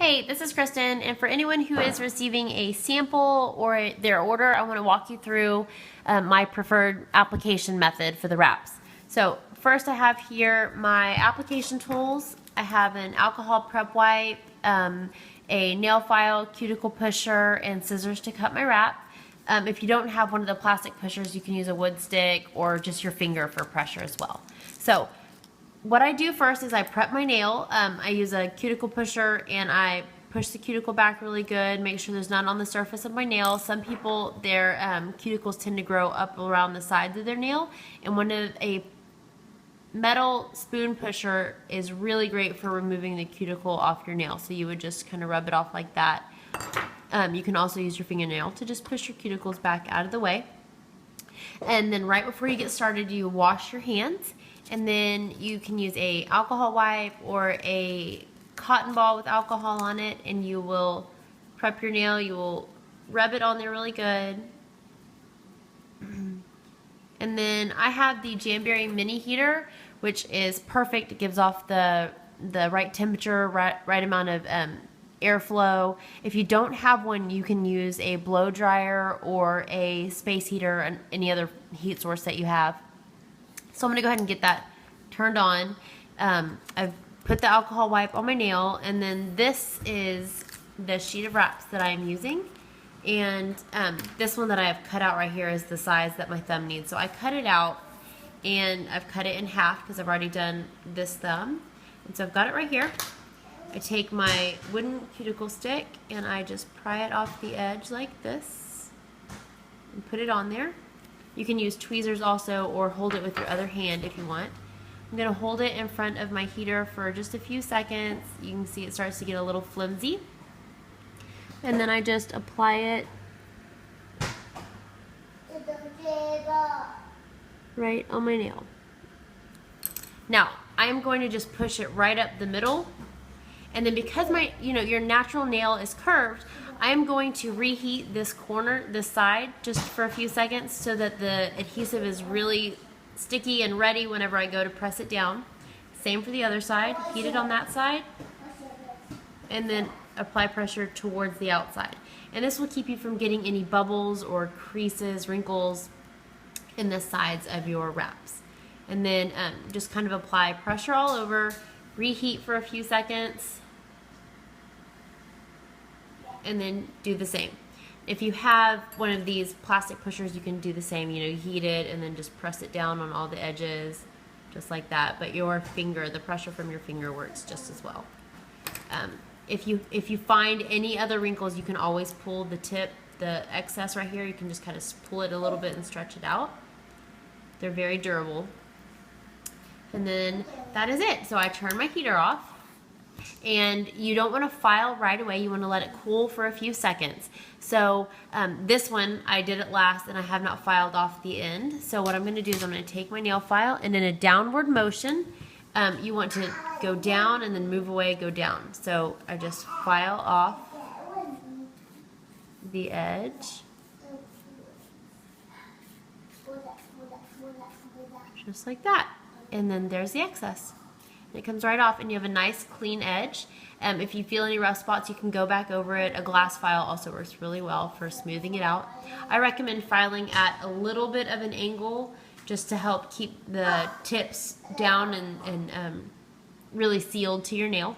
Hey, this is Kristen, and for anyone who is receiving a sample or their order, I want to walk you through my preferred application method for the wraps. So first I have here my application tools. I have an alcohol prep wipe, a nail file, cuticle pusher, and scissors to cut my wrap. If you don't have one of the plastic pushers, you can use a wood stick or just your finger for pressure as well. So what I do first is I prep my nail. I use a cuticle pusher and I push the cuticle back really good, make sure there's none on the surface of my nail. Some people, their cuticles tend to grow up around the sides of their nail, and a metal spoon pusher is really great for removing the cuticle off your nail. So you would just kind of rub it off like that. You can also use your fingernail to just push your cuticles back out of the way. And then right before you get started, you wash your hands, and then you can use a alcohol wipe or a cotton ball with alcohol on it, and you will prep your nail. You will rub it on there really good. And then I have the Jamberry mini heater, which is perfect. It gives off the right temperature, right amount of airflow. If you don't have one, you can use a blow dryer or a space heater and any other heat source that you have. So I'm going to go ahead and get that turned on. I've put the alcohol wipe on my nail, and then this is the sheet of wraps that I'm using. And this one that I have cut out right here is the size that my thumb needs. So I cut it out, and I've cut it in half because I've already done this thumb. And so I've got it right here. I take my wooden cuticle stick and I just pry it off the edge like this and put it on there. You can use tweezers also, or hold it with your other hand if you want. I'm going to hold it in front of my heater for just a few seconds. You can see it starts to get a little flimsy. And then I just apply it right on my nail. Now, I am going to just push it right up the middle. And then because your natural nail is curved, I am going to reheat this corner, this side, just for a few seconds so that the adhesive is really sticky and ready whenever I go to press it down. Same for the other side. Heat it on that side, and then apply pressure towards the outside. And this will keep you from getting any bubbles or creases, wrinkles in the sides of your wraps. And then just kind of apply pressure all over, reheat for a few seconds, and then do the same. If you have one of these plastic pushers, you can do the same. You heat it and then just press it down on all the edges, just like that. But your finger, the pressure from your finger works just as well. If you find any other wrinkles, you can always pull the tip, the excess right here. You can just kind of pull it a little bit and stretch it out. They're very durable. And then that is it. So I turn my heater off. And you don't want to file right away. You want to let it cool for a few seconds. So this one, I did it last and I have not filed off the end. So what I'm going to do is I'm going to take my nail file, and in a downward motion, you want to go down and then move away, go down. So I just file off the edge. Just like that. And then there's the excess. It comes right off, and you have a nice clean edge. If you feel any rough spots, you can go back over it. A glass file also works really well for smoothing it out. I recommend filing at a little bit of an angle just to help keep the tips down and really sealed to your nail.